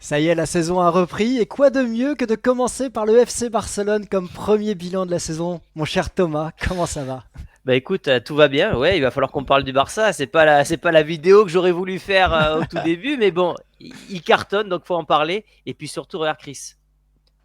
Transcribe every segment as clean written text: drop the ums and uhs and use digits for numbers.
Ça y est, la saison a repris, et quoi de mieux que de commencer par le FC Barcelone comme premier bilan de la saison. Mon cher Thomas, comment ça va? Bah écoute, tout va bien. Ouais, il va falloir qu'on parle du Barça. C'est pas la vidéo que j'aurais voulu faire au tout début, mais bon, il cartonne, donc faut en parler. Et puis surtout, regarde Chris,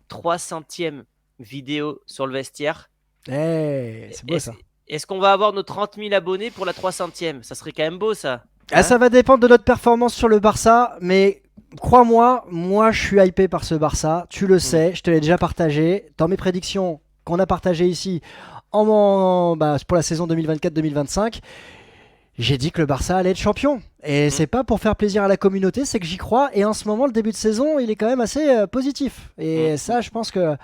300e vidéo sur le vestiaire. C'est beau Est-ce, ça. est-ce qu'on va avoir nos 30 000 abonnés pour la 300e? Ça serait quand même beau, ça. Ah, Hein? ça va dépendre de notre performance sur le Barça, mais crois-moi, moi je suis hypé par ce Barça, tu le Hmm. sais, je te l'ai déjà partagé. Dans mes prédictions qu'on a partagées ici pour la saison 2024-2025, j'ai dit que le Barça allait être champion. Et Hmm. c'est pas pour faire plaisir à la communauté, c'est que j'y crois. Et en ce moment, le début de saison, il est quand même assez positif. Hmm. Et ça, je pense que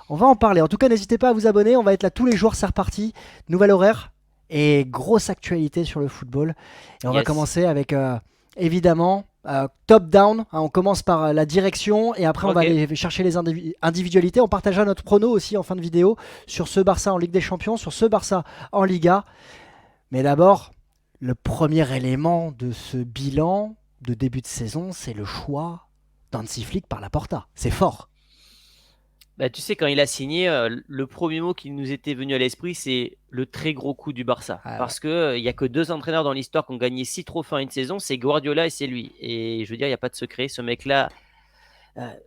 on va en parler. En tout cas, n'hésitez pas à vous abonner. On va être là tous les jours, c'est reparti. Nouvel horaire et grosse actualité sur le football. Et on va Yes. commencer avec évidemment top-down. Hein, on commence par la direction et après on va Ok. aller chercher les individualités. On partagera notre prono aussi en fin de vidéo sur ce Barça en Ligue des Champions, sur ce Barça en Liga. Mais d'abord, le premier élément de ce bilan de début de saison, c'est le choix d'Hansi Flick par Laporta. C'est fort. Bah, tu sais, quand il a signé, le premier mot qui nous était venu à l'esprit, c'est le très gros coup du Barça. Ah ouais. Parce que il y a que deux entraîneurs dans l'histoire qui ont gagné 6 trophées en une saison, c'est Guardiola et c'est lui. Et je veux dire, il n'y a pas de secret. Ce mec-là,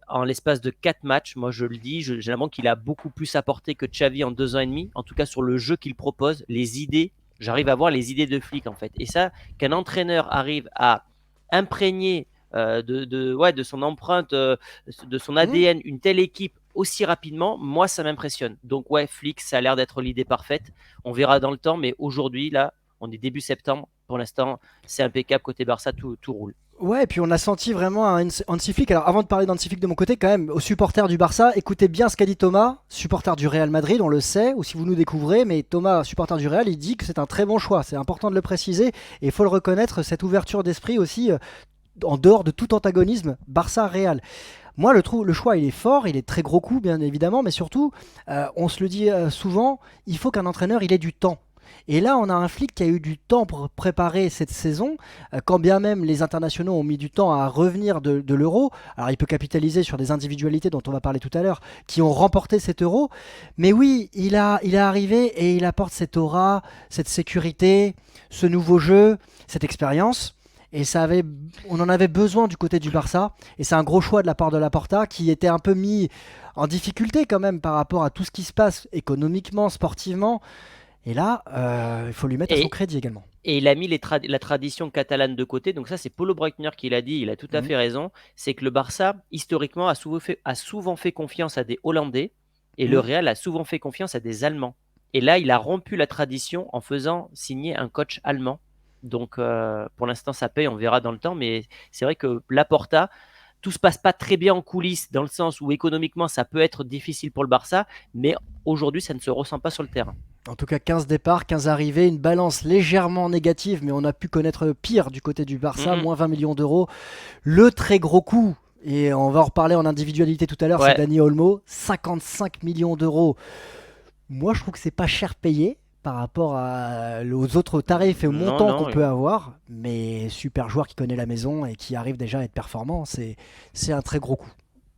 en l'espace de 4 matchs, moi je le dis, j'ai l'impression qu'il a beaucoup plus apporté que Xavi en 2 ans et demi. En tout cas, sur le jeu qu'il propose, les idées, j'arrive à voir les idées de Flick en fait. Et ça, qu'un entraîneur arrive à imprégner ouais, de son empreinte, de son Hmm. ADN, une telle équipe aussi rapidement, moi ça m'impressionne. Donc ouais, Flick, ça a l'air d'être l'idée parfaite. On verra dans le temps, mais aujourd'hui, là, on est début septembre. Pour l'instant, c'est impeccable côté Barça, tout roule. Ouais, et puis on a senti vraiment un Hansi Flick. Alors avant de parler d'Hansi Flick de mon côté, quand même, aux supporters du Barça, écoutez bien ce qu'a dit Thomas, supporter du Real Madrid, on le sait, ou si vous nous découvrez, mais Thomas, supporter du Real, il dit que c'est un très bon choix. C'est important de le préciser, et il faut le reconnaître, cette ouverture d'esprit aussi, en dehors de tout antagonisme, Barça-Real. Moi, le choix, il est fort, il est très gros coup, bien évidemment, mais surtout, on se le dit souvent, il faut qu'un entraîneur, il ait du temps. Et là, on a un flic qui a eu du temps pour préparer cette saison, quand bien même les internationaux ont mis du temps à revenir de l'euro. Alors, il peut capitaliser sur des individualités dont on va parler tout à l'heure, qui ont remporté cet euro. Mais oui, il est arrivé et il apporte cette aura, cette sécurité, ce nouveau jeu, cette expérience. Et on en avait besoin du côté du Barça. Et c'est un gros choix de la part de Laporta qui était un peu mis en difficulté quand même par rapport à tout ce qui se passe économiquement, sportivement. Et là, il faut lui mettre à son Et, crédit également. Et il a mis la tradition catalane de côté. Donc ça, c'est Paulo Breitner qui l'a dit. Il a tout à Mhm. fait raison. C'est que le Barça, historiquement, a souvent fait confiance à des Hollandais et le Mhm. Real a souvent fait confiance à des Allemands. Et là, il a rompu la tradition en faisant signer un coach allemand. Donc pour l'instant, ça paye. On verra dans le temps. Mais c'est vrai que Laporta, tout se passe pas très bien en coulisses, dans le sens où économiquement, ça peut être difficile pour le Barça. Mais aujourd'hui, ça ne se ressent pas sur le terrain. En tout cas, 15 départs, 15 arrivées, une balance légèrement négative, mais on a pu connaître pire du côté du Mm, Barça, mm. moins 20 millions d'euros. Le très gros coup, et on va en reparler en individualité tout à l'heure, c'est Ouais. Dani Olmo, 55 millions d'euros. Moi, je trouve que c'est pas cher payé par rapport aux autres tarifs et aux Non, montants qu'on non. peut avoir, mais super joueur qui connaît la maison et qui arrive déjà à être performant, c'est un très gros coup.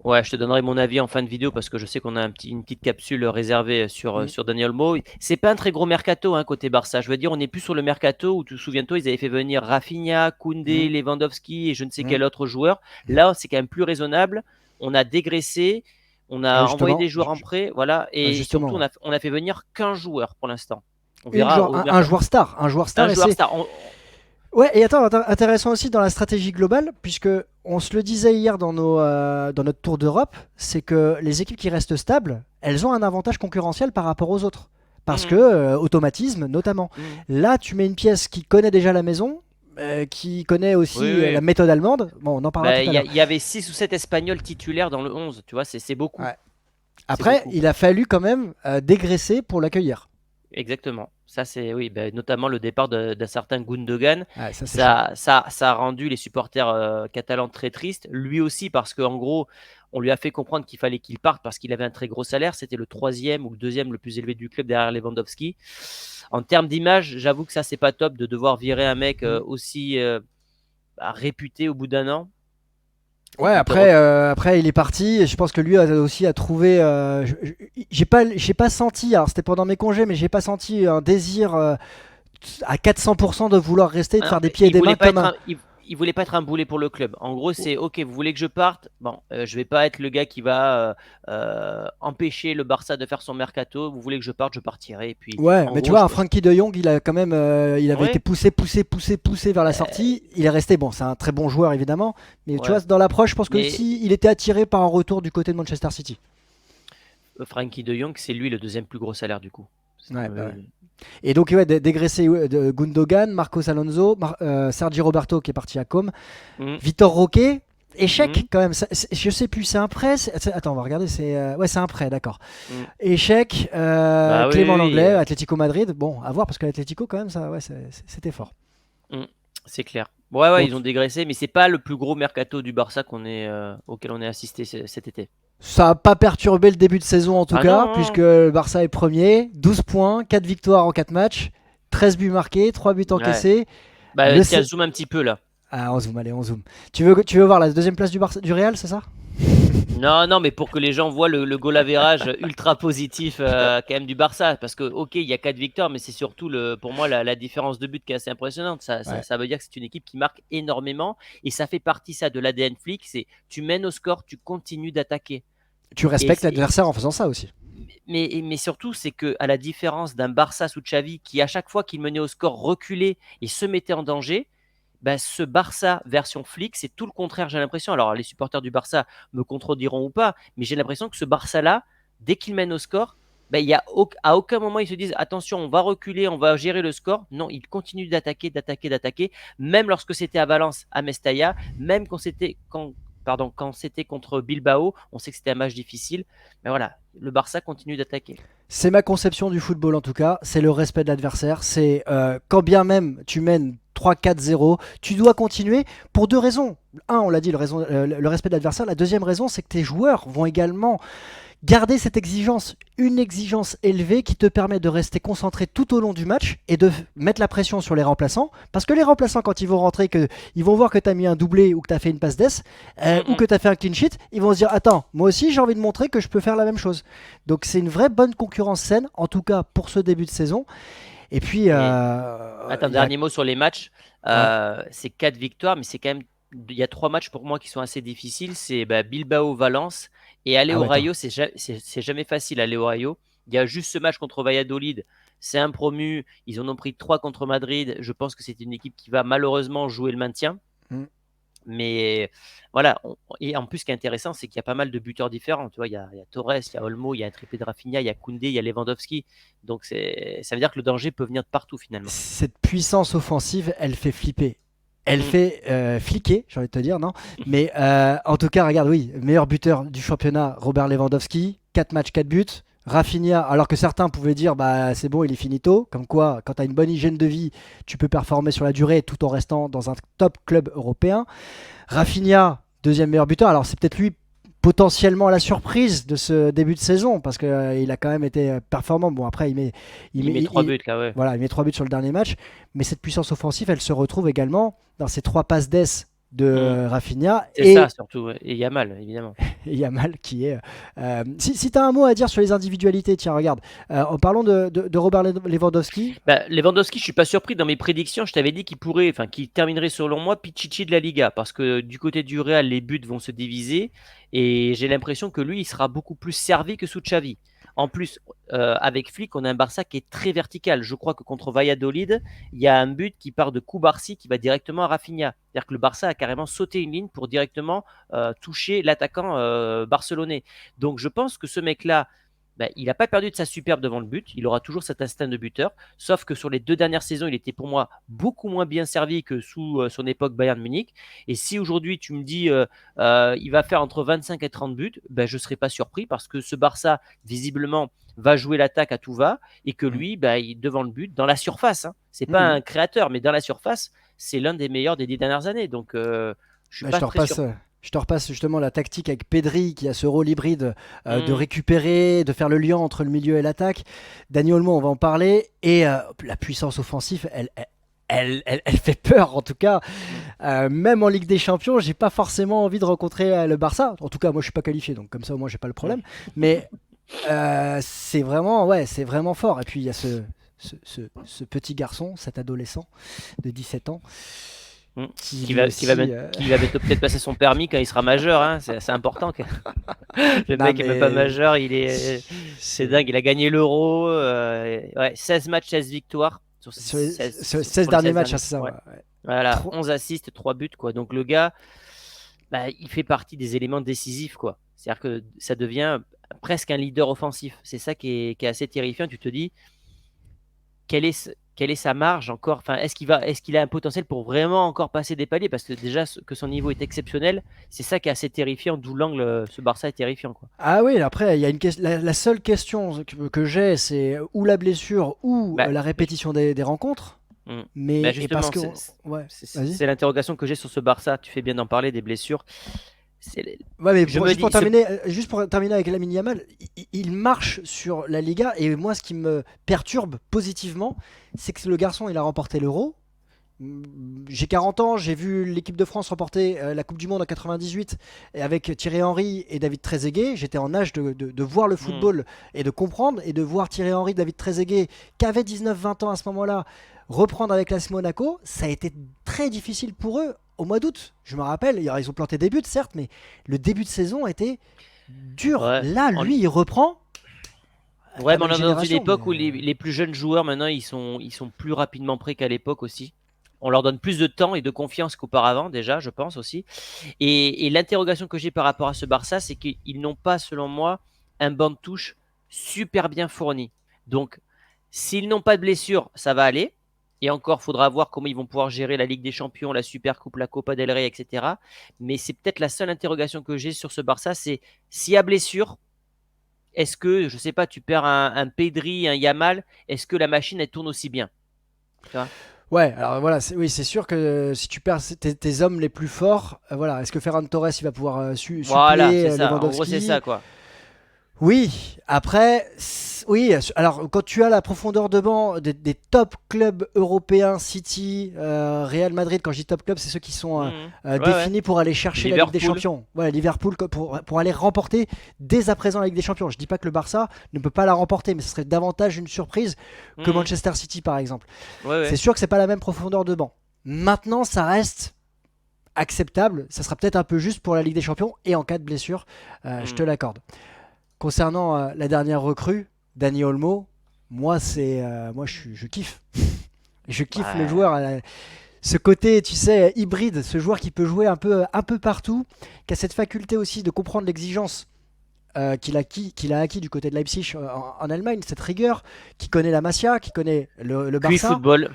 Ouais, je te donnerai mon avis en fin de vidéo parce que je sais qu'on a une petite capsule réservée sur, Mm. sur Daniel Mo. C'est pas un très gros mercato hein, côté Barça. Je veux dire, on n'est plus sur le mercato où, tu te souviens-toi, ils avaient fait venir Rafinha, Mm. Koundé, Lewandowski et je ne sais Mm. quel autre joueur. Là, c'est quand même plus raisonnable. On a dégraissé, on a Et envoyé des justement, joueurs en prêt, voilà. Et surtout, justement, ouais. on a fait venir qu'un joueur pour l'instant. On Une verra joueur, au un mercato. joueur star, Un et joueur c'est star. ouais. Et attends, intéressant aussi dans la stratégie globale, puisque on se le disait hier dans notre tour d'Europe, c'est que les équipes qui restent stables, elles ont un avantage concurrentiel par rapport aux autres, parce que Mhm, automatisme notamment. mhm. Là, tu mets une pièce qui connaît déjà la maison, qui connaît Oui, aussi la oui. méthode allemande. Bon, on en parlera Bah, tout il à y, l'heure. il y avait 6 ou 7 Espagnols titulaires dans le 11. Tu vois, c'est beaucoup. Ouais. C'est Après, beaucoup. il a fallu quand même dégraisser pour l'accueillir. Exactement. Ça, c'est oui, ben, notamment le départ d'un certain Gundogan. Ouais, ça c'est cher. Ça a rendu les supporters catalans très tristes. Lui aussi, parce qu'en gros, on lui a fait comprendre qu'il fallait qu'il parte parce qu'il avait un très gros salaire. C'était le troisième ou le deuxième le plus élevé du club derrière Lewandowski. En termes d'image, j'avoue que ça, c'est pas top de devoir virer un mec Mm. aussi réputé au bout d'1 an. Ouais, Il te après il est parti et je pense que lui aussi a trouvé. J'ai pas senti, alors c'était pendant mes congés, mais j'ai pas senti un désir à 400% de vouloir rester et de Ah non, faire des pieds et il des voulait mains pas comme être un. il voulait pas être un boulet pour le club. En gros, c'est OK, vous voulez que je parte? Bon, je vais pas être le gars qui va empêcher le Barça de faire son mercato. Vous voulez que je parte, je partirai. Et puis, Ouais, en mais tu gros, vois, un Frankie de Jong, il a quand même, il avait été ouais, poussé vers la sortie. Il est resté, bon, c'est un très bon joueur évidemment, mais tu vois, ouais. dans l'approche, je pense que Mais si il était attiré par un retour du côté de Manchester City. Frankie de Jong, c'est lui le deuxième plus gros salaire du coup. Ouais, bah Euh, ouais. Et donc, ouais, dégraissé de Gundogan, Marcos Alonso, Sergi Roberto qui est parti à Com, hum, Vitor Roque, échec hum, quand même. Je sais plus, c'est un prêt. Attends, on va regarder. Ouais, c'est un prêt, d'accord. hum. Échec, Bah oui, Clément oui, oui, Langlais, Atlético Madrid. Bon, à voir parce que l'Atlético quand même, ça, ouais, c'était fort. hum, c'est clair. Ouais, ouais, Bon, ils ont dégraissé, mais c'est pas le plus gros mercato du Barça auquel on est assisté cet été. ça n'a pas perturbé le début de saison en tout Ah non, cas, puisque non, le Barça est premier, 12 points, 4 victoires en 4 matchs, 13 buts marqués, 3 buts non. Ouais. encaissés. Bah Le tiens, C- zoom un petit peu là. Ah, on zoome, allez, on zoome. Tu veux voir la deuxième place du Real, c'est ça? Non, non, mais pour que les gens voient le goal average ultra positif quand même du Barça, parce que ok, il y a 4 victoires, mais c'est surtout pour moi la différence de but qui est assez impressionnante. Ouais. Ça veut dire que c'est une équipe qui marque énormément et ça fait partie ça de l'ADN flic, c'est tu mènes au score, tu continues d'attaquer. Tu Et, respectes l'adversaire en faisant ça aussi. mais surtout, c'est que à la différence d'un Barça sous Xavi qui à chaque fois qu'il menait au score reculait et se mettait en danger, bah, ce Barça version flic, c'est tout le contraire, j'ai l'impression. Alors, les supporters du Barça me contrediront ou pas, mais j'ai l'impression que ce Barça-là, dès qu'il mène au score, bah, à aucun moment ils se disent attention, on va reculer, on va gérer le score. Non, ils continuent d'attaquer, d'attaquer, d'attaquer. Même lorsque c'était à Valence, à Mestalla, même quand c'était contre Bilbao, on sait que c'était un match difficile. Mais voilà, le Barça continue d'attaquer. C'est ma conception du football en tout cas, c'est le respect de l'adversaire. C'est quand bien même tu mènes 3-4-0, tu dois continuer pour deux raisons. Un, on l'a dit, le respect de l'adversaire. La deuxième raison, c'est que tes joueurs vont également garder cette exigence, une exigence élevée qui te permet de rester concentré tout au long du match et de mettre la pression sur les remplaçants. Parce que les remplaçants, quand ils vont rentrer, ils vont voir que tu as mis un doublé ou que tu as fait une passe d'ess Mm, ou mm. que tu as fait un clean sheet, ils vont se dire attends, moi aussi j'ai envie de montrer que je peux faire la même chose. Donc c'est une vraie bonne concurrence saine, en tout cas pour ce début de saison. Et puis, Et attends, il y a. dernier mot sur les matchs. Ouais, C'est 4 victoires, mais c'est quand même. Il y a 3 matchs pour moi qui sont assez difficiles. C'est Bilbao, Valence et aller ah au ouais, attends. Rayo. C'est jamais facile aller au Rayo. Il y a juste ce match contre Valladolid. C'est un promu. Ils en ont pris 3 contre Madrid. Je pense que c'est une équipe qui va malheureusement jouer le maintien. Hmm. Mais voilà. Et en plus, ce qui est intéressant, c'est qu'il y a pas mal de buteurs différents. Tu vois, il y a Torres, il y a Olmo, il y a un triplé de Rafinha, il y a Koundé, il y a Lewandowski. Donc ça veut dire que le danger peut venir de partout finalement. Cette puissance offensive, elle fait flipper. Elle Mm. fait fliquer, j'ai envie de te dire, non? Mais en tout cas, regarde, oui, meilleur buteur du championnat, Robert Lewandowski, 4 matchs, 4 buts. Rafinha, alors que certains pouvaient dire, bah c'est bon, il est finito. Comme quoi, quand tu as une bonne hygiène de vie, tu peux performer sur la durée tout en restant dans un top club européen. Rafinha, deuxième meilleur buteur. Alors c'est peut-être lui potentiellement la surprise de ce début de saison parce qu'il a quand même été performant. Bon après il Il met, met 3 buts là, ouais. voilà, il met 3 buts sur le dernier match, mais cette puissance offensive, elle se retrouve également dans ces 3 passes d'ess de Mm. Rafinha C'est ça et surtout, ouais. Et Yamal, évidemment. Yamal qui est. Si tu as un mot à dire sur les individualités, tiens, regarde, en parlant de Robert Lewandowski, Bah, Lewandowski, je suis pas surpris dans mes prédictions. Je t'avais dit qu'il terminerait selon moi Pichichi de la Liga, parce que du côté du Real, les buts vont se diviser, et j'ai l'impression que lui, il sera beaucoup plus servi que sous Xavi. En plus, avec Flick, on a un Barça qui est très vertical. Je crois que contre Valladolid, il y a un but qui part de Koubarsi qui va directement à Rafinha. C'est-à-dire que le Barça a carrément sauté une ligne pour directement toucher l'attaquant barcelonais. Donc je pense que ce mec-là, ben, il n'a pas perdu de sa superbe devant le but. Il aura toujours cet instinct de buteur. Sauf que sur les 2 dernières saisons, il était pour moi beaucoup moins bien servi que sous son époque Bayern Munich. Et si aujourd'hui tu me dis il va faire entre 25 et 30 buts, ben, je ne serais pas surpris parce que ce Barça, visiblement, va jouer l'attaque à tout va et que mm, lui, ben, devant le but, dans la surface, hein, c'est pas mm, un créateur, mais dans la surface, c'est l'un des meilleurs des 10 dernières années. Donc je suis bah, je pas te très repasse. surpris. Je te repasse justement la tactique avec Pedri qui a ce rôle hybride de Mmh. récupérer, de faire le lien entre le milieu et l'attaque. Dani Olmo, on va en parler. Et la puissance offensive, elle fait peur en tout cas. Même en Ligue des Champions, j'ai pas forcément envie de rencontrer le Barça. En tout cas, moi je suis pas qualifié, donc comme ça au moins j'ai pas le problème. Mais c'est vraiment, ouais, c'est vraiment fort. Et puis il y a ce petit garçon, cet adolescent de 17 ans, Mm. qui lui aussi. Qui va peut-être passer son permis quand il sera majeur, hein. C'est important. Le Non mec est même pas mais majeur, c'est dingue. Il a gagné l'Euro, ouais, 16 matchs, 16 victoires sur les 16 sur les derniers 16 matchs, derniers. hein, c'est ça. Ouais. Ouais, ouais. Voilà, Trop- 11 assists, 3 buts, quoi. Donc le gars, bah, il fait partie des éléments décisifs, quoi. C'est-à-dire que ça devient presque un leader offensif. C'est ça qui est assez terrifiant. Tu te dis, quelle est sa marge encore? Enfin, est-ce qu'il a un potentiel pour vraiment encore passer des paliers? Parce que déjà, que son niveau est exceptionnel, c'est ça qui est assez terrifiant, d'où l'angle, ce Barça est terrifiant, quoi. Ah oui, après, il y a la seule question que j'ai, c'est ou la blessure ou Bah, la répétition des rencontres. mm. Bah, Mais et parce justement, que ouais, vas-y. c'est l'interrogation que j'ai sur ce Barça. Tu fais bien d'en parler, des blessures. C'est- Ouais, mais Je me dis, juste pour terminer avec Lamine Yamal, il marche sur la Liga et moi, ce qui me perturbe positivement, c'est que le garçon, il a remporté l'Euro. J'ai 40 ans, j'ai vu l'équipe de France remporter la Coupe du Monde en 98 et avec Thierry Henry et David Trezeguet. J'étais en âge de voir le Mm. football et de comprendre et de voir Thierry Henry, David Trezeguet, qui avait 19-20 ans à ce moment-là, reprendre avec l'AS Monaco. Ça a été très difficile pour eux au mois d'août. Je me rappelle, ils ont planté des buts, certes, mais le début de saison était dur. Ouais. Là, En- lui, il reprend. Ouais, Pas mais on même est dans une génération, mais époque où les plus jeunes joueurs, maintenant, ils sont plus rapidement prêts qu'à l'époque aussi. On leur donne plus de temps et de confiance qu'auparavant, déjà, je pense aussi. Et l'interrogation que j'ai par rapport à ce Barça, c'est qu'ils n'ont pas, selon moi, un banc de touche super bien fourni. Donc, s'ils n'ont pas de blessure, ça va aller. Et encore, faudra voir comment ils vont pouvoir gérer la Ligue des Champions, la Super Coupe, la Copa del Rey, etc. Mais c'est peut-être la seule interrogation que j'ai sur ce Barça, c'est s'il y a blessure, est-ce que, je sais pas, tu perds un Pedri, un Yamal, est-ce que la machine, elle tourne aussi bien? Tu vois. ouais, alors voilà, oui, c'est sûr que si tu perds tes hommes les plus forts, voilà, est-ce que Ferran Torres il va pouvoir Voilà, suppléer c'est ça. En gros, c'est Lewandowski? ça, quoi. Oui, après, oui, alors quand tu as la profondeur de banc des top clubs européens, City, Real Madrid, quand je dis top clubs, c'est ceux qui sont Mhm. Ouais, ouais. définis pour aller chercher la Ligue des Liverpool. Champions. Ouais, Liverpool pour aller remporter dès à présent la Ligue des Champions. Je dis pas que le Barça ne peut pas la remporter, mais ce serait davantage une surprise que Mhm. Manchester City par exemple. Ouais, C'est ouais. sûr que c'est pas la même profondeur de banc. Maintenant, ça reste acceptable. Ça sera peut-être un peu juste pour la Ligue des Champions et en cas de blessure, je te Mhm. l'accorde. Concernant la dernière recrue, Dani Olmo, moi je kiffe. Je kiffe le Ouais. joueur. Ce côté, tu sais, hybride, ce joueur qui peut jouer un peu partout, qui a cette faculté aussi de comprendre l'exigence qu'il a acquis du côté de Leipzig en Allemagne, cette rigueur, qui connaît la Masia, qui connaît le QI Barça. football.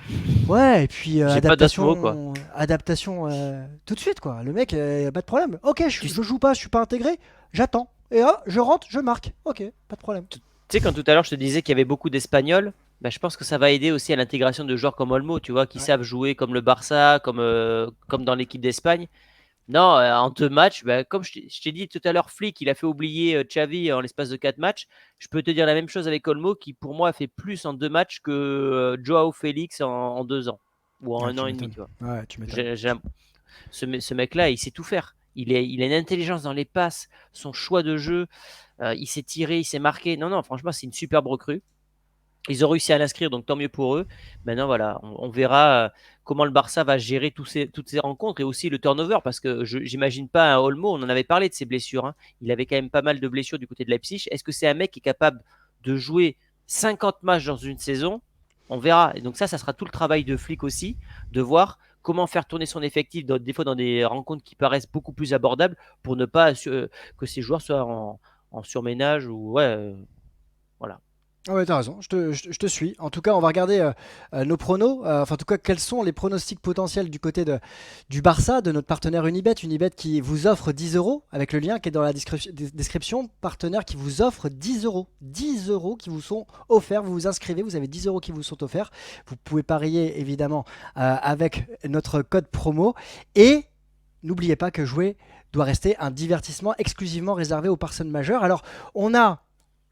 Ouais, et puis J'ai pas d'autres mots, quoi. adaptation tout de suite, quoi. Le mec, pas de problème. Ok, Tu, je joue pas, je suis pas intégré, j'attends. Et je rentre, je marque. Ok, pas de problème. tu sais, quand tout à l'heure je te disais qu'il y avait beaucoup d'Espagnols, bah, je pense que ça va aider aussi à l'intégration de joueurs comme Olmo, tu vois, qui Ouais. savent jouer comme le Barça, comme dans l'équipe d'Espagne. Non, en 2 matchs, bah, comme je t'ai dit tout à l'heure, Flick, il a fait oublier Xavi en l'espace de 4 matchs. Je peux te dire la même chose avec Olmo, qui pour moi a fait plus en 2 matchs que Joao Félix en 2 ans, ou en Ouais, un tu an et demi, m'étonnes. tu vois. Ouais, tu m'étonnes. J'ai- j'ai- ce mec-là, il sait tout faire. Il a une intelligence dans les passes, son choix de jeu, il s'est tiré, il s'est marqué. Non, non, franchement, c'est une superbe recrue. Ils ont réussi à l'inscrire, donc tant mieux pour eux. Maintenant, voilà, on verra comment le Barça va gérer toutes ces rencontres et aussi le turnover, parce que j'imagine pas un Olmo, on en avait parlé de ses blessures, hein. Il avait quand même pas mal de blessures du côté de Leipzig. Est-ce que c'est un mec qui est capable de jouer 50 matchs dans une saison? On verra. Et donc ça sera tout le travail de Flick aussi, de voir comment faire tourner son effectif, des fois dans des rencontres qui paraissent beaucoup plus abordables, pour ne pas que ces joueurs soient en surménage ou ouais, voilà. Ah ouais, t'as raison, je te suis. En tout cas, on va regarder nos pronos. Enfin, en tout cas, quels sont les pronostics potentiels du côté du Barça, de notre partenaire Unibet. Unibet qui vous offre 10 euros, avec le lien qui est dans la description. Partenaire qui vous offre 10 euros. 10 euros qui vous sont offerts. Vous vous inscrivez, vous avez 10 euros qui vous sont offerts. Vous pouvez parier, évidemment, avec notre code promo. Et n'oubliez pas que jouer doit rester un divertissement exclusivement réservé aux personnes majeures. Alors, on a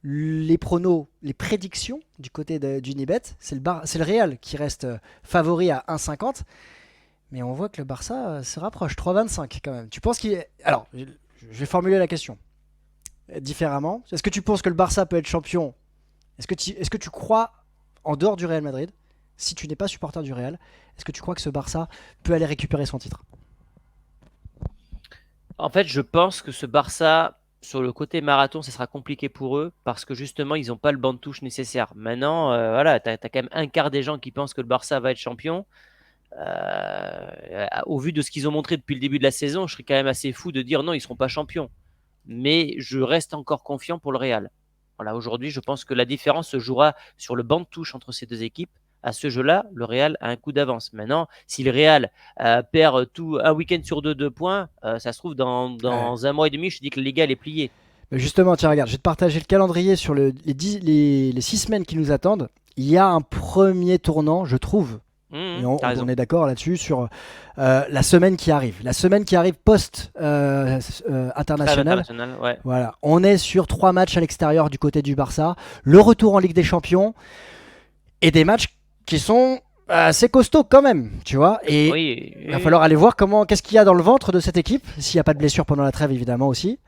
les pronos, les prédictions du côté d'Unibet, c'est le Real qui reste favori à 1,50. Mais on voit que le Barça se rapproche, 3,25 quand même. Tu penses qu'il est... Alors, je vais formuler la question différemment. Est-ce que tu penses que le Barça peut être champion? Est-ce que tu crois, en dehors du Real Madrid, si tu n'es pas supporter du Real, est-ce que tu crois que ce Barça peut aller récupérer son titre? En fait, je pense que ce Barça, sur le côté marathon, ça sera compliqué pour eux parce que justement, ils n'ont pas le banc de touche nécessaire. Maintenant, voilà, tu as quand même un quart des gens qui pensent que le Barça va être champion. Au vu de ce qu'ils ont montré depuis le début de la saison, je serais quand même assez fou de dire non, ils ne seront pas champions. Mais je reste encore confiant pour le Real. Voilà, aujourd'hui, je pense que la différence se jouera sur le banc de touche entre ces deux équipes. À ce jeu-là, le Real a un coup d'avance. Maintenant, si le Real perd tout un week-end sur 2 points, ça se trouve Ouais. dans un mois et demi, je dis que le Liga est plié. Justement, tiens, regarde, je vais te partager le calendrier sur les 6 semaines qui nous attendent. Il y a un premier tournant, je trouve, et T'as on raison. est d'accord là-dessus, sur la semaine qui arrive. La semaine qui arrive Trêve post-international. internationale, ouais. Voilà, on est sur 3 matchs à l'extérieur du côté du Barça, le retour en Ligue des Champions, et des matchs qui sont assez costauds quand même, tu vois. Et Oui, il va falloir aller voir qu'est-ce qu'il y a dans le ventre de cette équipe, s'il n'y a pas de blessure pendant la trêve évidemment aussi.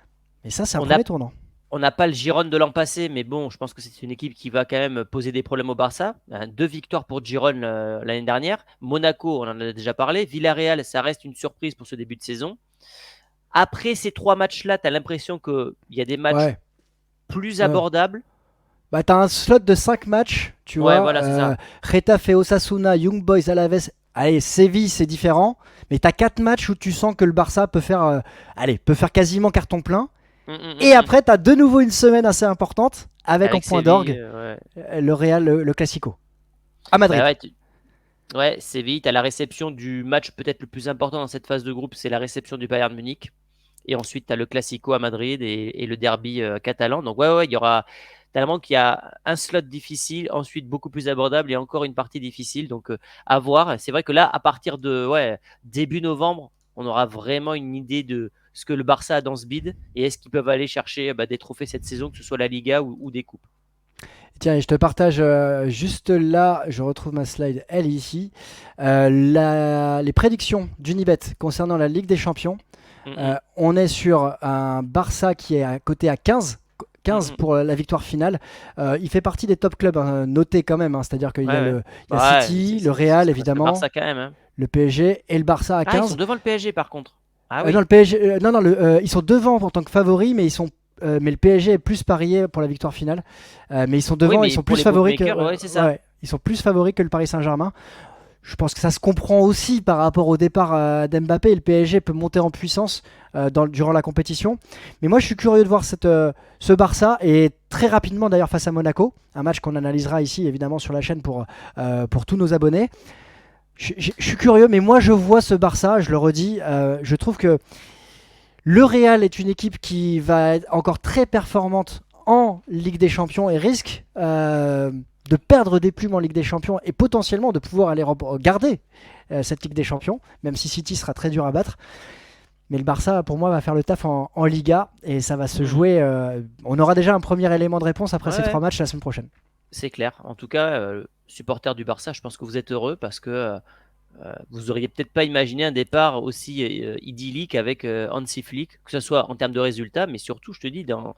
Mais ça, c'est un on a premier tournant. On n'a pas le Girone de l'an passé, mais bon, je pense que c'est une équipe qui va quand même poser des problèmes au Barça. 2 victoires pour Girone l'année dernière. Monaco, on en a déjà parlé. Villarreal, ça reste une surprise pour ce début de saison. Après ces 3 matchs-là, tu as l'impression qu'il y a des matchs Ouais, plus ouais. abordables. Bah, t'as un slot de 5 matchs, tu Ouais, vois. voilà, c'est ça. Getafe, Osasuna, Young Boys, Alaves. Allez, Séville, c'est différent. Mais t'as 4 matchs où tu sens que le Barça peut faire quasiment carton plein. Hum, hum, Et hum, hum. après, t'as de nouveau une semaine assez importante avec en Avec point Séville, d'orgue ouais. le Real, le Classico. À Bah Madrid. ouais, ouais, Séville, tu as la réception du match peut-être le plus important dans cette phase de groupe, c'est la réception du Bayern Munich. Et ensuite, tu as le Classico à Madrid et le derby catalan. Donc, ouais, il y aura tellement qu'il y a un slot difficile, ensuite beaucoup plus abordable et encore une partie difficile. Donc, à voir. C'est vrai que là, à partir de début novembre, on aura vraiment une idée de ce que le Barça a dans ce bid et est-ce qu'ils peuvent aller chercher des trophées cette saison, que ce soit la Liga ou des coupes. Tiens, et je te partage juste là, je retrouve ma slide, elle est ici. Les prédictions d'Unibet concernant la Ligue des Champions. Hum, hum, On est sur un Barça qui est à côté à 15. hum, 15 hum. pour la victoire finale. Il fait partie des top clubs notés quand même, hein. C'est-à-dire qu'il y Ouais, a, ouais. il y a Ouais, City, le Real ça reste le évidemment, Barça quand même, hein. le PSG et le Barça à Ah, ils sont 15. devant le PSG par contre. Ah Non, oui. le PSG, non, ils sont devant en tant que favoris, mais le PSG est plus parié pour la victoire finale. Mais ils sont Oui, devant, ils mais sont pour plus les favoris bookmakers, ouais, c'est ça. ouais, ils sont plus favoris que le Paris Saint-Germain. Je pense que ça se comprend aussi par rapport au départ d'Mbappé. Le PSG peut monter en puissance durant la compétition. Mais moi, je suis curieux de voir ce Barça et très rapidement d'ailleurs face à Monaco. Un match qu'on analysera ici évidemment sur la chaîne pour tous nos abonnés. Je suis curieux, mais moi je vois ce Barça, je le redis, je trouve que le Real est une équipe qui va être encore très performante en Ligue des Champions et risque de perdre des plumes en Ligue des Champions et potentiellement de pouvoir aller garder cette Ligue des Champions, même si City sera très dur à battre. Mais le Barça, pour moi, va faire le taf en Liga et ça va se Mhm. jouer. On aura déjà un premier élément de réponse après Ouais, ces 3 ouais, matchs la semaine prochaine. c'est clair. En tout cas, supporter du Barça, je pense que vous êtes heureux parce que vous auriez peut-être pas imaginé un départ aussi idyllique avec Hansi Flick, que ce soit en termes de résultats, mais surtout, je te dis, dans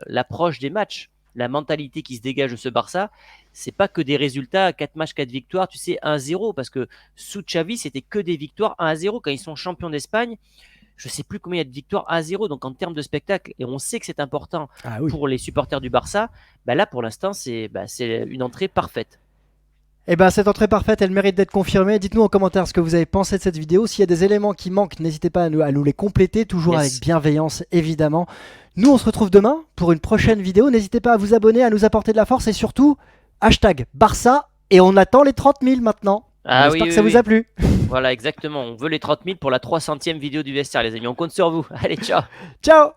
l'approche des matchs, la mentalité qui se dégage de ce Barça, c'est pas que des résultats, 4 matchs, 4 victoires, tu sais, 1-0, parce que sous Xavi, c'était que des victoires 1-0 quand ils sont champions d'Espagne. Je sais plus combien il y a de victoires 1-0, donc en termes de spectacle, et on sait que c'est important Ah oui. pour les supporters du Barça, là pour l'instant c'est une entrée parfaite. Et ben cette entrée parfaite, elle mérite d'être confirmée. Dites-nous en commentaire ce que vous avez pensé de cette vidéo. S'il y a des éléments qui manquent, n'hésitez pas à nous les compléter, toujours avec Yes. bienveillance évidemment. Nous on se retrouve demain pour une prochaine vidéo. N'hésitez pas à vous abonner, à nous apporter de la force et surtout, hashtag Barça. Et on attend les 30 000 maintenant. On Ah oui, espère que oui, ça vous oui. a plu. Voilà, exactement. On veut les 30 000 pour la 300e vidéo du vestiaire, les amis. On compte sur vous. Allez, ciao. Ciao.